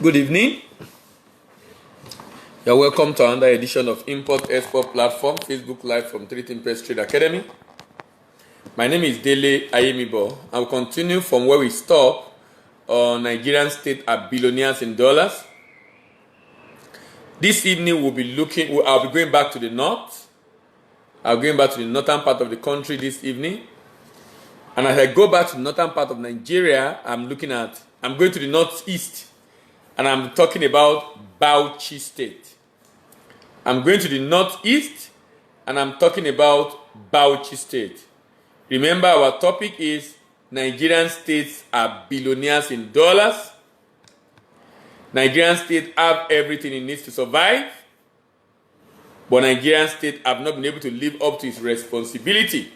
Good evening. You're welcome to another edition of Import Export Platform, Facebook Live from 3 Press Trade Academy. My name is Dele Ayemibo. I'll continue from where we stop on Nigerian state at billionaires in dollars. This evening I'll be going back to the north. I'll be going back to the northern part of the country this evening. And as I go back to the northern part of Nigeria, I'm going to the northeast. And I'm talking about Bauchi State. I'm going to the northeast and I'm talking about Bauchi State. Remember, our topic is Nigerian states are billionaires in dollars. Nigerian states have everything it needs to survive, but Nigerian states have not been able to live up to its responsibility.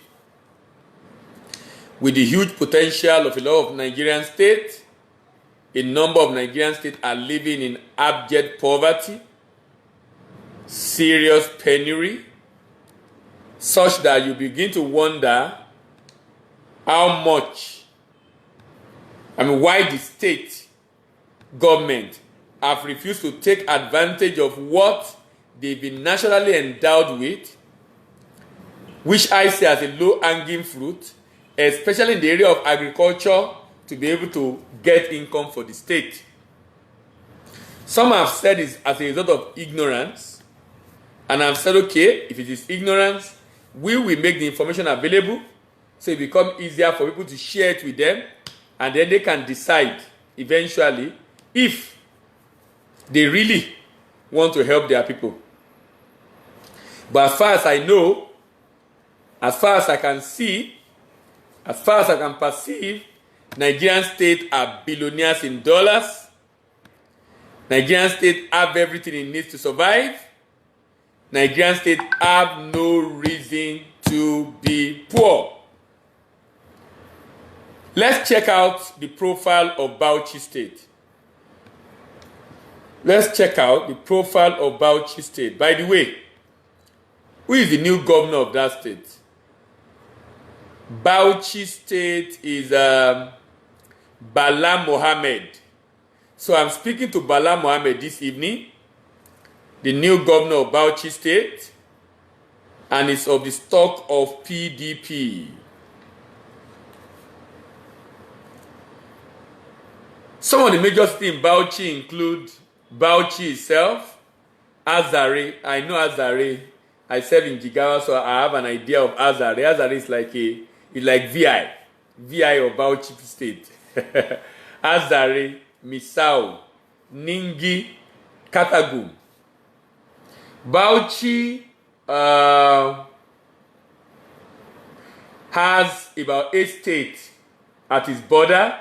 With the huge potential of a lot of Nigerian states, a number of Nigerian states are living in abject poverty, serious penury, such that you begin to wonder why the state government have refused to take advantage of what they've been naturally endowed with, which I see as a low-hanging fruit, especially in the area of agriculture, to be able to get income for the state. Some have said it's as a result of ignorance, and I've said, okay, if it is ignorance, we will make the information available so it becomes easier for people to share it with them, and then they can decide eventually if they really want to help their people. But as far as I know, as far as I can see, as far as I can perceive, Nigerian states are billionaires in dollars. Nigerian states have everything it needs to survive. Nigerian states have no reason to be poor. Let's check out the profile of Bauchi State. Let's check out the profile of Bauchi State. By the way, who is the new governor of that state? Bauchi State is Bala Mohammed. So I'm speaking to Bala Mohammed this evening, the new governor of Bauchi State, and it's of the stock of PDP. Some of the major cities in Bauchi include Bauchi itself, Azare. I know Azare. I serve in Jigawa, so I have an idea of Azare. Azare is like VI of Bauchi State. Azare, Misau, Ningi, Katagum. Bauchi has about 8 states at its border.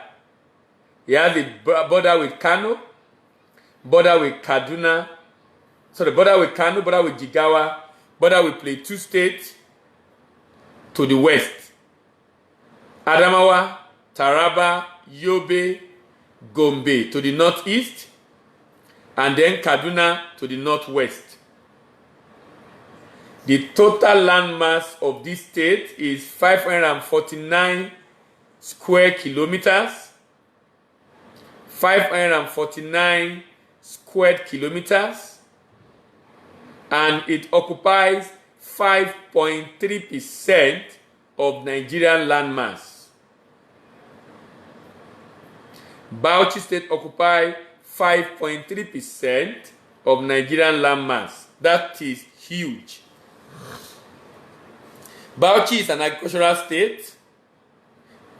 It has a border with Kano, border with Kaduna, border with Kano, border with Jigawa, border with Plateau State to the west. Adamawa, Taraba, Yobe, Gombe to the northeast, and then Kaduna to the northwest. The total landmass of this state is 549 square kilometers. 549 square kilometers, and it occupies 5.3% of Nigerian landmass. Bauchi State occupies 5.3% of Nigerian landmass. That is huge. Bauchi is an agricultural state,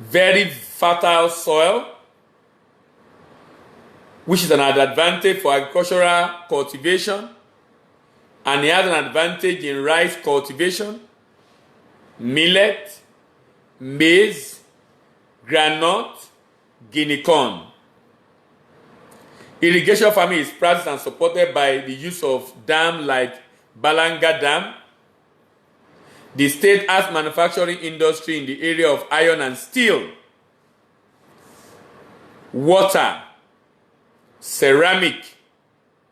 very fertile soil, which is an advantage for agricultural cultivation, and it has an advantage in rice cultivation, millet, maize, groundnut, guinea corn. Irrigation farming is practiced and supported by the use of dams like Balanga Dam. The state has manufacturing industry in the area of iron and steel, water, ceramic,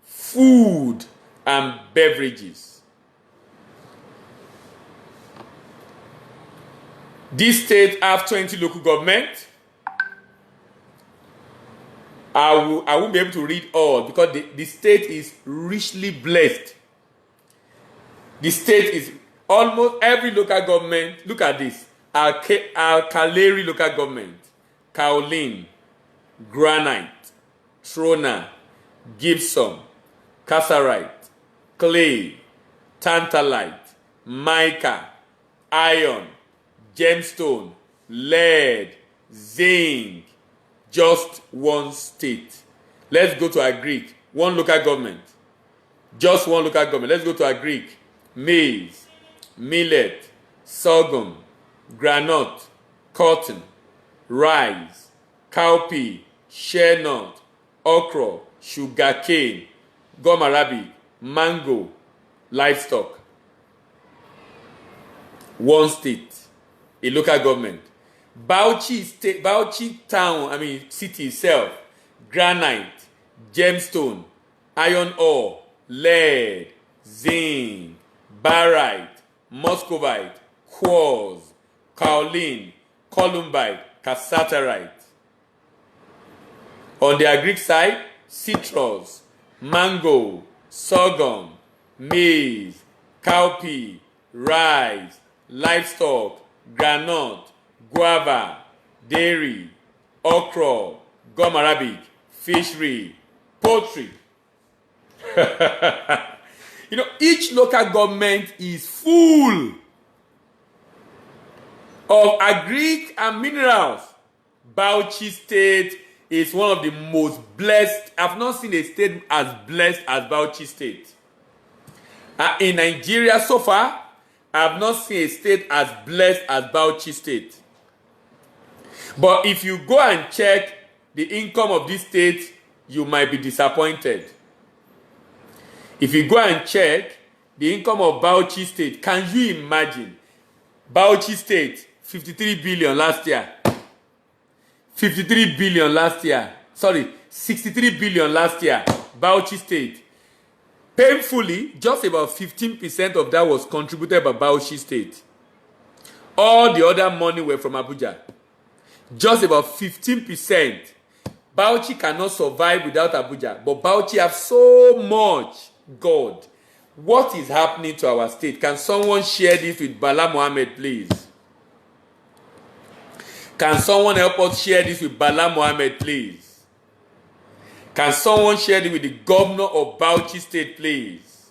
food, and beverages. This state have 20 local governments I won't be able to read all because the state is richly blessed. The state is almost every local government. Look at this. Alkaleri local government, Kaolin, Granite, Trona, Gibson, Cassiterite, Clay, Tantalite, Mica, Iron, Gemstone, Lead, Zinc. Just one state. Let's go to our Greek. One local government. Just one local government. Let's go to our Greek. Maize, millet, sorghum, granite, cotton, rice, cowpea, shea nut, okra, sugarcane, gum arabic, mango, livestock. One state, a local government. Bauchi town, city itself, granite, gemstone, iron ore, lead, zinc, barite, muscovite, quartz, kaolin, columbite, cassiterite. On the Greek side, citrus, mango, sorghum, maize, cowpea, rice, livestock, granite, guava, dairy, okra, gum arabic, fishery, poultry. Each local government is full of agric and minerals. Bauchi State is one of the most blessed. I've not seen a state as blessed as Bauchi State. In Nigeria so far, I've not seen a state as blessed as Bauchi State. But if you go and check the income of this state, you might be disappointed. If you go and check the income of Bauchi State, can you imagine? Bauchi State, 53 billion last year. 53 billion last year. Sorry, 63 billion last year. Bauchi State. Painfully, just about 15% of that was contributed by Bauchi State. All the other money were from Abuja. Just about 15%. Bauchi cannot survive without Abuja. But Bauchi have so much. God, what is happening to our state? Can someone share this with Bala Mohammed, please? Can someone help us share this with Bala Mohammed, please? Can someone share this with the governor of Bauchi State, please?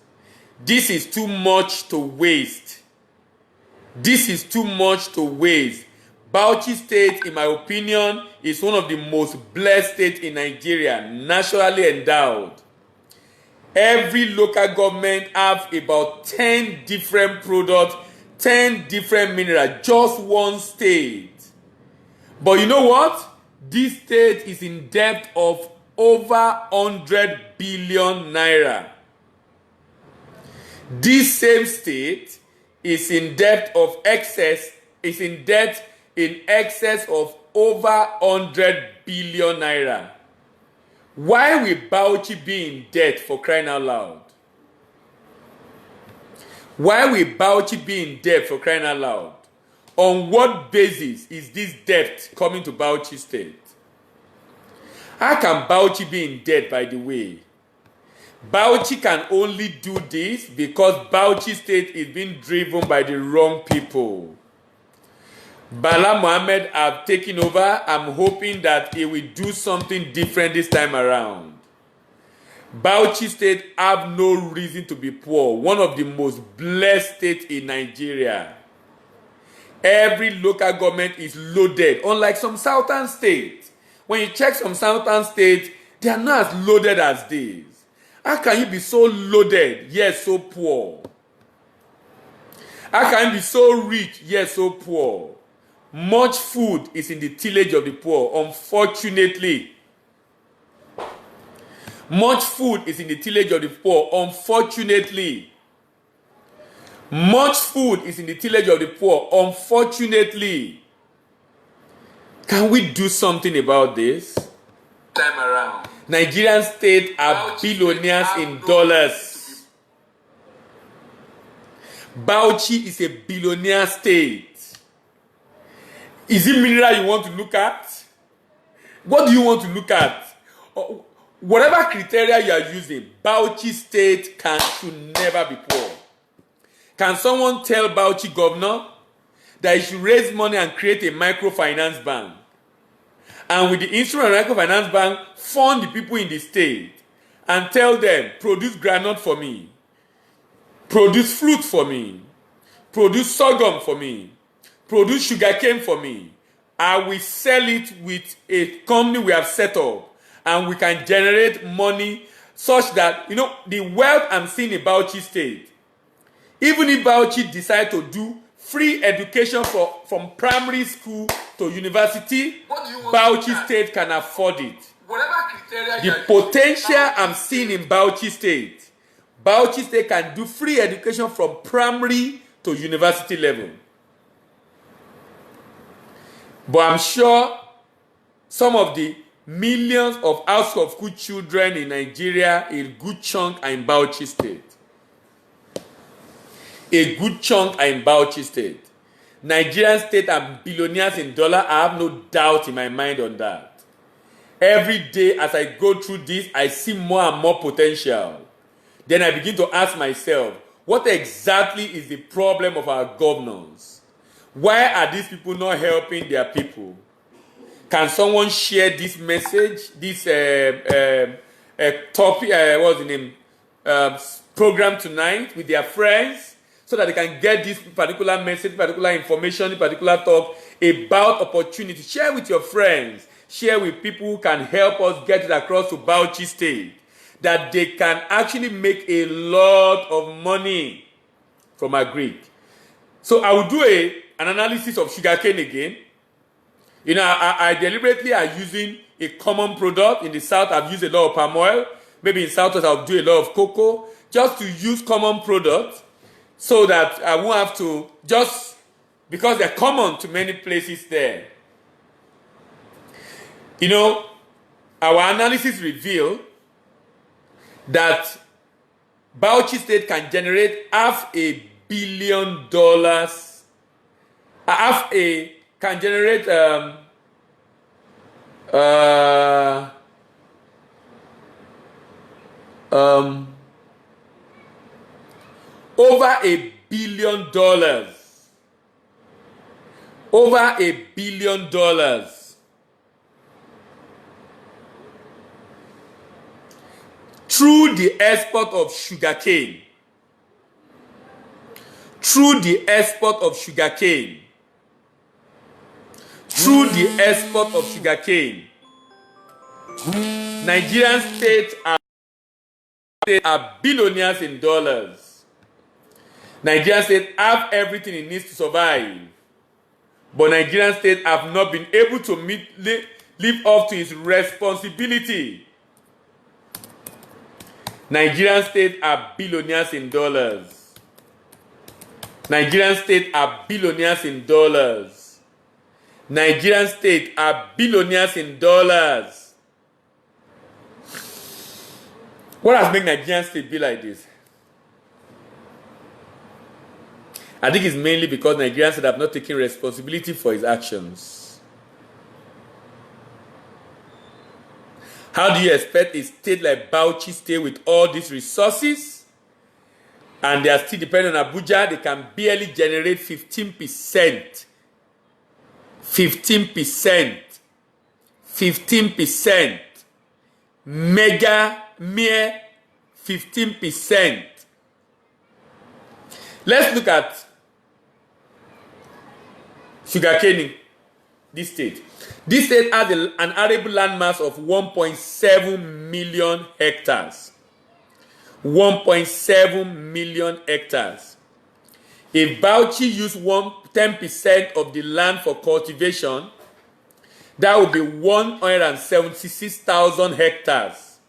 This is too much to waste. This is too much to waste. Bauchi State, in my opinion, is one of the most blessed states in Nigeria, naturally endowed. Every local government have about 10 different products, 10 different minerals, just one state. But you know what? This state is in debt of over 100 billion naira. This same state is in debt of excess, is in debt in excess of over 100 billion naira. Why will Bauchi be in debt, for crying out loud? Why will Bauchi be in debt, for crying out loud? On what basis is this debt coming to Bauchi State? How can Bauchi be in debt, by the way? Bauchi can only do this because Bauchi State is being driven by the wrong people. Bala Mohammed have taken over. I'm hoping that he will do something different this time around. Bauchi State have no reason to be poor. One of the most blessed states in Nigeria. Every local government is loaded. Unlike some southern states. When you check some southern states, they are not as loaded as this. How can you be so loaded, yet so poor? How can you be so rich, yet so poor? Much food is in the tillage of the poor, unfortunately. Much food is in the tillage of the poor, unfortunately. Much food is in the tillage of the poor, unfortunately. Can we do something about this? Time around. Nigerian state are billionaires in dollars. Bauchi is a billionaire state. Is it mineral you want to look at? What do you want to look at? whatever criteria you are using, Bauchi State should never be poor. Can someone tell Bauchi governor that he should raise money and create a microfinance bank? And with the instrument of microfinance bank, fund the people in the state and tell them, produce granite for me, produce fruit for me, produce sorghum for me, produce sugarcane for me. I will sell it with a company we have set up, and we can generate money such that, the wealth I'm seeing in Bauchi State, even if Bauchi decide to do free education from primary school to university, Bauchi State can afford it. The potential I'm seeing in Bauchi State can do free education from primary to university level. But I'm sure some of the millions of out-of-school children in Nigeria, a good chunk are in Bauchi State. A good chunk are in Bauchi State. Nigerian state are billionaires in dollar. I have no doubt in my mind on that. Every day as I go through this, I see more and more potential. Then I begin to ask myself, what exactly is the problem of our governors? Why are these people not helping their people? Can someone share this message, this topic, what's the name, program tonight with their friends, so that they can get this particular message, particular information, particular talk about opportunity? Share with your friends. Share with people who can help us get it across to Bauchi State, that they can actually make a lot of money from agri. So I will do an analysis of sugarcane again. I deliberately are using a common product. In the south, I've used a lot of palm oil. Maybe in southwest, I'll do a lot of cocoa. Just to use common products so that I won't have to, just because they're common to many places there. Our analysis revealed that Bauchi State can generate $500 million, can generate over $1 billion. Over $1 billion. Through the export of sugarcane. Through the export of sugarcane. Through the export of sugarcane. Nigerian states are billionaires in dollars. Nigerian states have everything it needs to survive. But Nigerian states have not been able to live up to its responsibility. Nigerian states are billionaires in dollars. Nigerian states are billionaires in dollars. Nigerian states are billionaires in dollars. What has made Nigerian state be like this? I think it's mainly because Nigerian state have not taken responsibility for its actions. How do you expect a state like Bauchi State with all these resources, and they are still dependent on Abuja? They can barely generate 15%. 15%. 15%. Mere 15%. Let's look at sugarcane. This state. This state has an arable landmass of 1.7 million hectares. 1.7 million hectares. If Bauchi used 10% of the land for cultivation, that would be 176,000 hectares.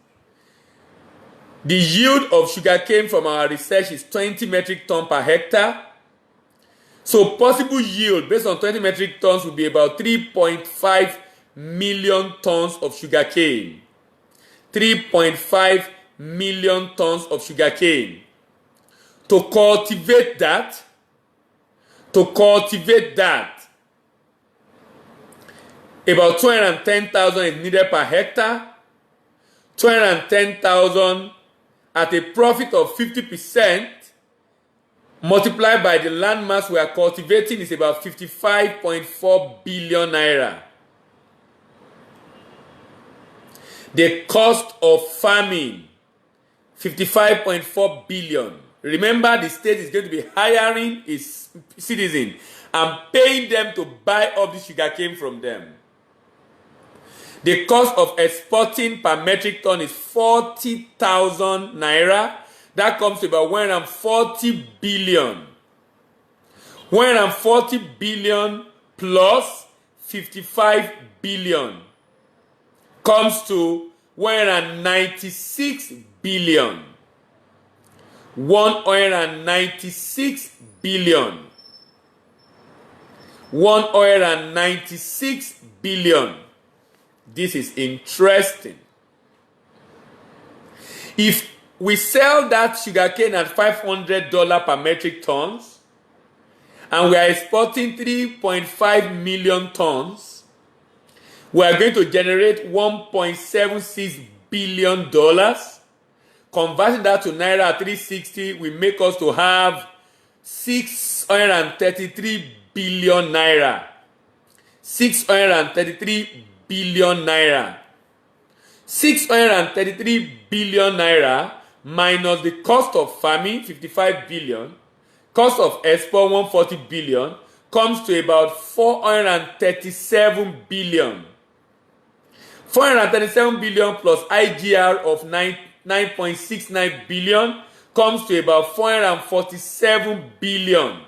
The yield of sugarcane from our research is 20 metric tons per hectare. So possible yield based on 20 metric tons would be about 3.5 million tons of sugarcane. 3.5 million tons of sugarcane. To cultivate that, about 210,000 is needed per hectare. 210,000 at a profit of 50%, multiplied by the land mass we are cultivating, is about 55.4 billion naira. The cost of farming, 55.4 billion. Remember, the state is going to be hiring its citizens and paying them to buy up the sugarcane from them. The cost of exporting per metric ton is 40,000 naira. That comes to about 140 billion. 140 billion plus 55 billion comes to 196 billion. 196 billion. 196 billion. This is interesting. If we sell that sugarcane at $500 per metric tons, and we are exporting 3.5 million tons, we are going to generate $1.76 billion. Converting that to Naira at 360 will make us to have 633 billion Naira. 633 billion Naira. 633 billion Naira minus the cost of farming, 55 billion, cost of export, 140 billion, comes to about 437 billion. 437 billion plus IGR of 9.69 billion comes to about 447 billion.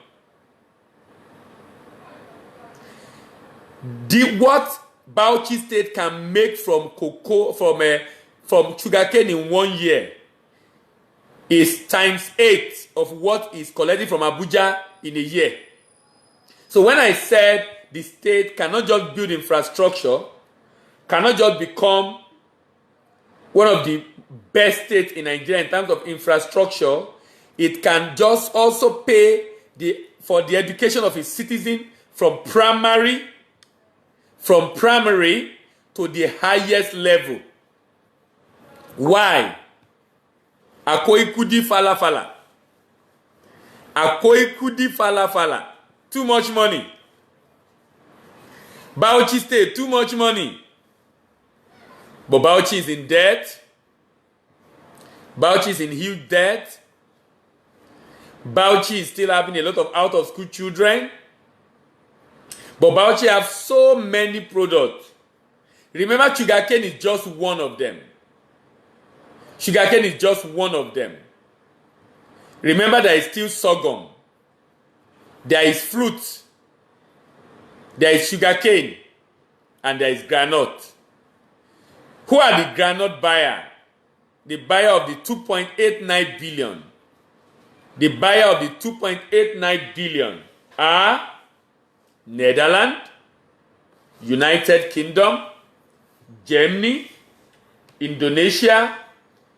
What Bauchi State can make from cocoa, from sugarcane in 1 year is times 8 of what is collected from Abuja in a year. So when I said the state cannot just build infrastructure, cannot just become one of the best states in Nigeria in terms of infrastructure, it can just also pay for the education of its citizens from primary to the highest level. Why? Akoikudi falafala. Akoikudi falafala. Too much money. Bauchi State, too much money. But Bauchi is in debt. Bauchi is in huge debt. Bauchi is still having a lot of out-of-school children. But Bauchi have so many products. Remember, sugarcane is just one of them. Sugarcane is just one of them. Remember, there is still sorghum. There is fruit. There is sugarcane. And there is granite. Who are the granite buyer? The buyer of the 2.89 billion. The buyer of the 2.89 billion are Netherlands, United Kingdom, Germany, Indonesia,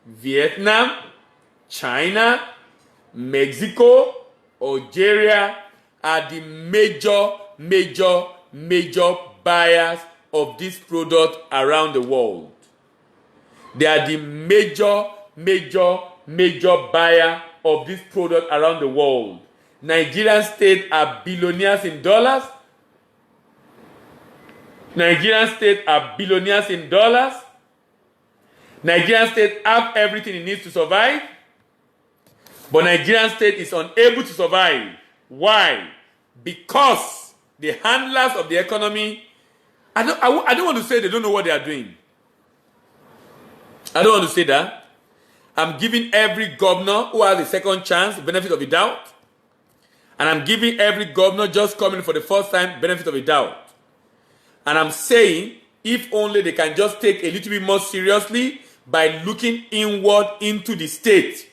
Vietnam, China, Mexico, Algeria are the major buyers of this product around the world. They are the major buyer of this product around the world. Nigerian state are billionaires in dollars. Nigerian state are billionaires in dollars. Nigerian state have everything it needs to survive. But Nigerian state is unable to survive. Why? Because the handlers of the economy, I don't want to say they don't know what they are doing. I don't want to say that. I'm giving every governor who has a second chance the benefit of the doubt. And I'm giving every governor just coming for the first time benefit of the doubt. And I'm saying, if only they can just take a little bit more seriously by looking inward into the state.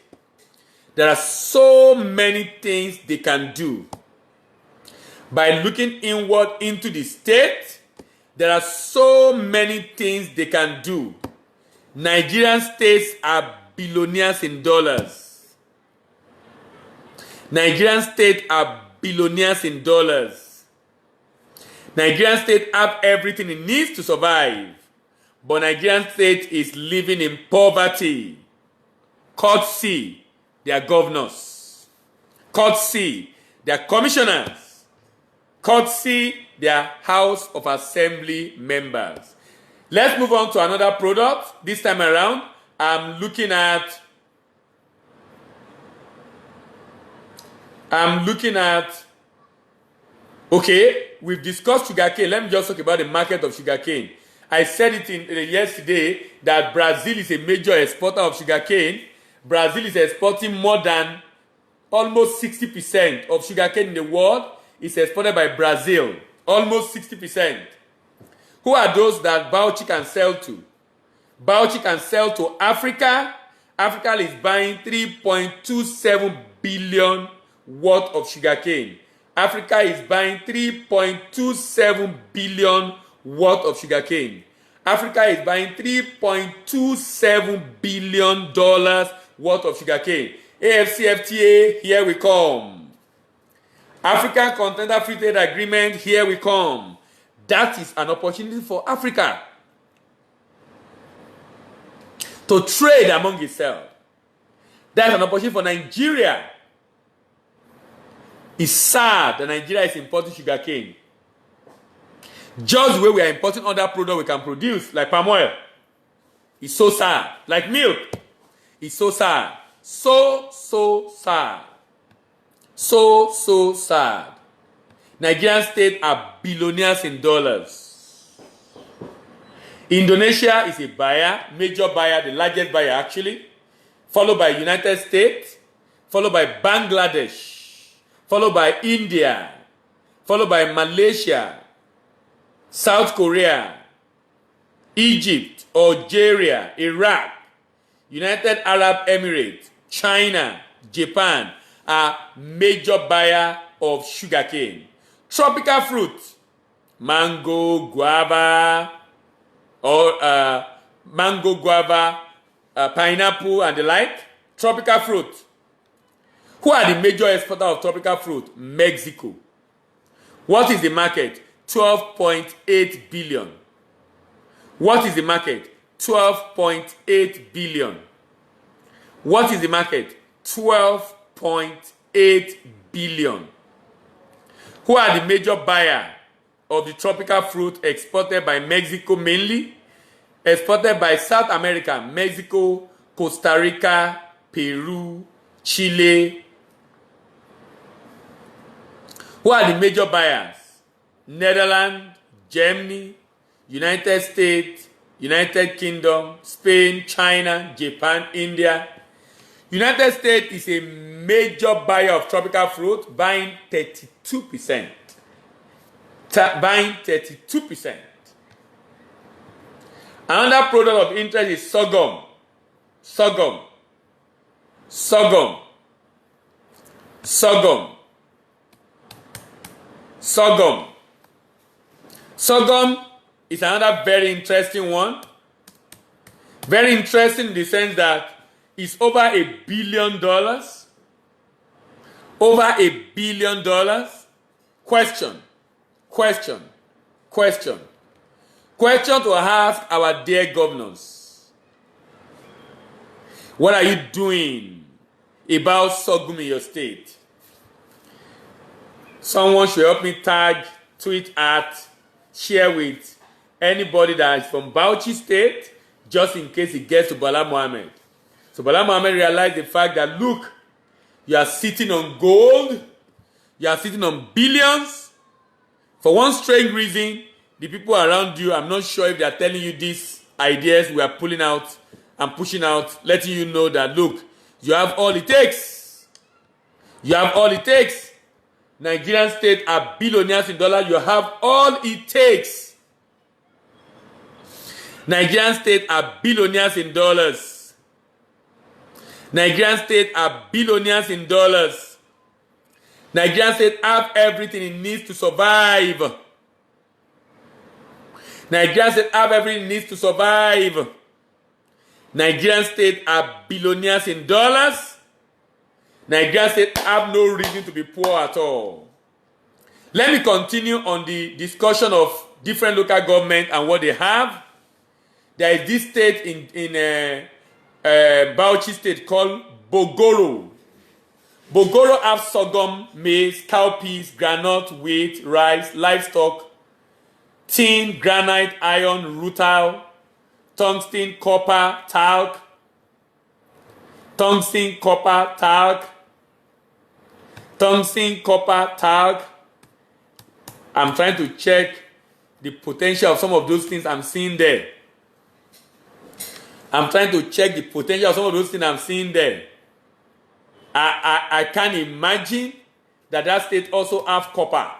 There are so many things they can do. By looking inward into the state, there are so many things they can do. Nigerian states are billionaires in dollars. Nigerian states are billionaires in dollars. Nigerian state have everything it needs to survive. but Nigerian state is living in poverty. Courtesy their governors, courtesy their commissioners, courtesy their House of Assembly members. Let's move on to another product. This time around, I'm looking at okay, we've discussed sugarcane. Let me just talk about the market of sugarcane. I said it yesterday that Brazil is a major exporter of sugarcane. Brazil is exporting more than almost 60% of sugarcane in the world is exported by Brazil. Almost 60%. Who are those that Bauchi can sell to? Bauchi can sell to Africa. Africa is buying 3.27 billion worth of sugarcane. Africa is buying 3.27 billion worth of sugarcane. Africa is buying $3.27 billion worth of sugarcane. AFCFTA, here we come. African Continental Free Trade Agreement, here we come. That is an opportunity for Africa to trade among itself. That's an opportunity for Nigeria. It's sad that Nigeria is importing sugarcane. Just the way we are importing other products we can produce, like palm oil. It's so sad. Like milk. It's so sad. So sad. So sad. Nigerian state are billionaires in dollars. Indonesia is a buyer, major buyer, the largest buyer actually, followed by United States, followed by Bangladesh, followed by India, followed by Malaysia, South Korea, Egypt, Algeria, Iraq, United Arab Emirates, China, Japan are major buyer of sugarcane. Tropical fruit, mango, guava, pineapple and the like. Tropical fruit. Who are the major exporters of tropical fruit? Mexico. What is the market? 12.8 billion. What is the market? 12.8 billion. What is the market? 12.8 billion. Who are the major buyer of the tropical fruit exported by Mexico mainly? Exported by South America, Mexico, Costa Rica, Peru, Chile. Who are the major buyers? Netherlands, Germany, United States, United Kingdom, Spain, China, Japan, India. United States is a major buyer of tropical fruit, buying 32%. Buying 32%. Another product of interest is sorghum. Sorghum. Sorghum. Sorghum. Sorghum. Sorghum is another very interesting one. Very interesting in the sense that it's over $1 billion. Over $1 billion. Question to ask our dear governors. What are you doing about sorghum in your state? Someone should help me tag, tweet at, share with anybody that is from Bauchi State, just in case it gets to Bala Mohammed. So Bala Mohammed realized the fact that, look, you are sitting on gold, you are sitting on billions. For one strange reason, the people around you, I'm not sure if they are telling you these ideas we are pulling out and pushing out, letting you know that, look, you have all it takes. You have all it takes. Nigerian state are billionaires in dollars. You have all it takes. Nigerian state are billionaires in dollars. Nigerian state are billionaires in dollars. Nigerian state have everything it needs to survive. Nigerian state have everything it needs to survive. Nigerian state are billionaires in dollars. Nigerian state have no reason to be poor at all. Let me continue on the discussion of different local government and what they have. There is this state in Bauchi state called Bogoro. Bogoro have sorghum, maize, cowpeas, groundnut, wheat, rice, livestock, tin, granite, iron, rutile, tungsten, copper, talc, tungsten, copper, talc, tungsten, copper, talc. I'm trying to check the potential of some of those things I'm seeing there. I'm trying to check the potential of some of those things I'm seeing there. I can imagine that state also have copper.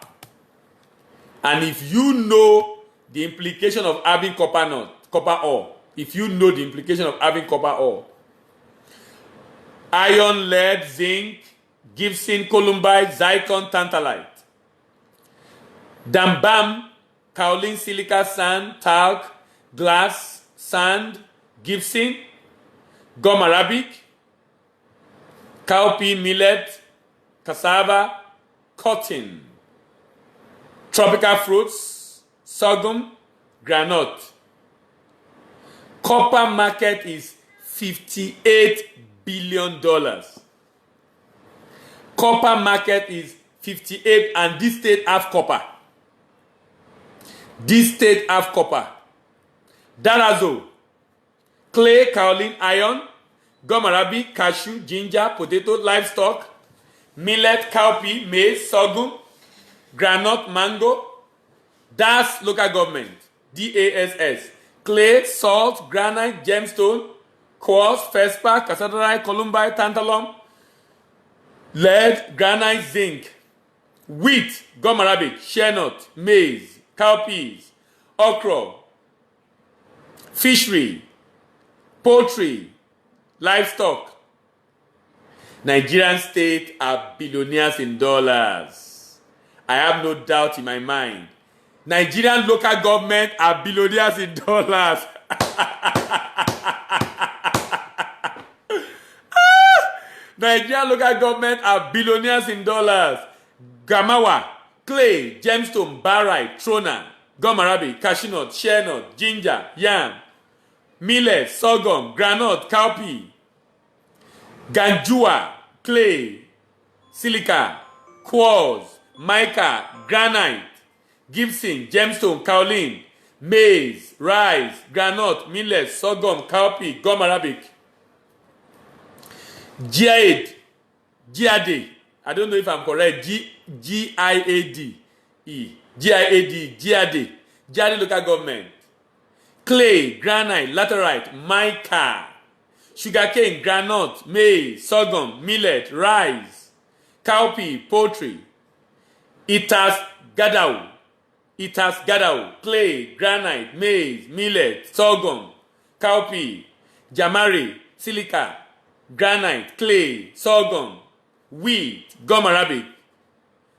And if you know the implication of having copper ore, if you know the implication of having copper ore, iron, lead, zinc, gypsum, columbite, zircon, tantalite, dambam, kaolin, silica, sand, talc, glass, sand, gypsum, gum arabic, cowpea, millet, cassava, cotton, tropical fruits, sorghum, groundnut. Copper market is $58 billion. Copper market is 58, and this state have copper. This state have copper. Darazo, clay, kaolin, iron, gum arabic, cashew, ginger, potato, livestock, millet, cowpea, maize, sorghum, groundnut, mango. Das local government, DASS, clay, salt, granite, gemstone, quartz, feldspar, cassiterite, columbite, tantalum, lead, granite, zinc, wheat, gum arabic, shea nut, maize, cowpeas, okra, fishery, poultry, livestock. Nigerian state are billionaires in dollars. I have no doubt in my mind. Nigerian local government are billionaires in dollars. Nigerian local government are billionaires in dollars. Gamawa, clay, gemstone, barite, trona, gum arabic, cashew nut, shea nut, ginger, yam, millet, sorghum, groundnut, cowpea, ganjua, clay, silica, quartz, mica, granite, gypsum, gemstone, kaolin, maize, rice, groundnut, millet, sorghum, cowpea, gum arabic, giade, I don't know if I'm correct, Giade, giade local government, clay, granite, laterite, mica, sugarcane, groundnut, maize, sorghum, millet, rice, cowpea, poultry, Itas Gadau, clay, granite, maize, millet, sorghum, cowpea, jamari, silica, granite, clay, sorghum, wheat, gum arabic,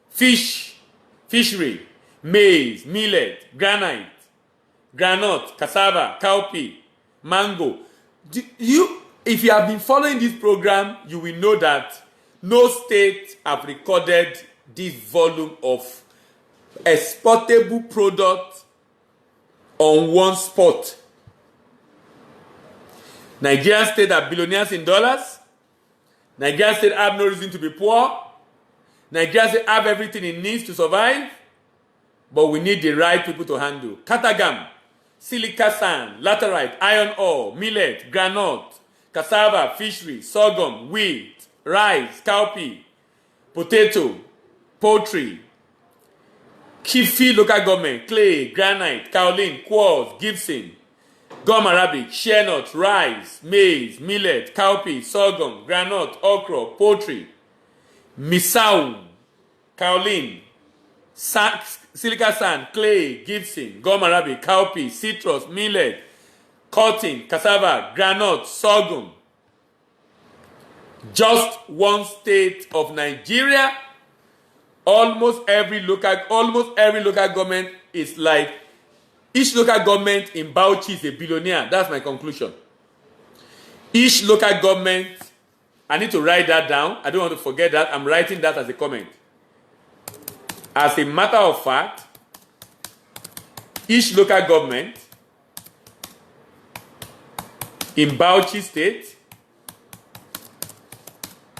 fishery, maize, millet, granite, groundnut, cassava, cowpea, mango. If you have been following this program, you will know that no state have recorded this volume of exportable product on one spot. Nigerian state are billionaires in dollars. Nigerian state have no reason to be poor. Nigerian state have everything it needs to survive. But we need the right people to handle. Katagam, silica sand, laterite, iron ore, millet, groundnut, cassava, fishery, sorghum, wheat, rice, cowpea, potato, poultry, Kifi local government, clay, granite, kaolin, quartz, gypsum, gum arabic, shea nut, rice, maize, millet, cowpea, sorghum, groundnut, okra, poultry, misau, kaolin, silica sand, clay, gypsum, gum arabic, cowpea, citrus, millet, cotton, cassava, groundnut, sorghum. Just one state of Nigeria. Almost every local government is like, each local government in Bauchi is a billionaire. That's my conclusion. Each local government, I need to write that down. I don't want to forget that. I'm writing that as a comment. As a matter of fact, each local government in Bauchi State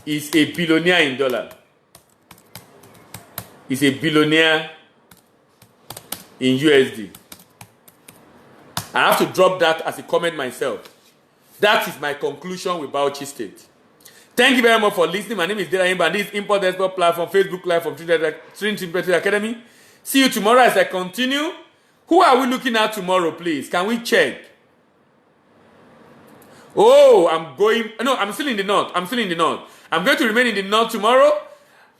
is a billionaire in dollar. Is a billionaire in USD. I have to drop that as a comment myself. That is my conclusion with Bauchi State. Thank you very much for listening. My name is Dera Imba, and this is Import Export Platform, Facebook Live from Trinity Academy. See you tomorrow as I continue. Who are we looking at tomorrow, please? Can we check? Oh, I'm still in the north. I'm going to remain in the north tomorrow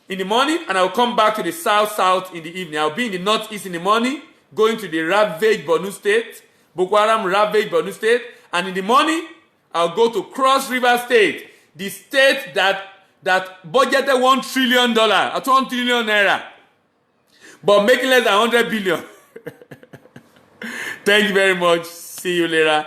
in the morning, and I'll come back to the south in the evening. I'll be in the northeast in the morning, going to the ravaged Borno State, Boko Haram ravaged Borno State, and in the morning, I'll go to Cross River State, the state that budgeted $1 trillion, at 1 trillion naira, but making less than 100 billion. Thank you very much. See you later.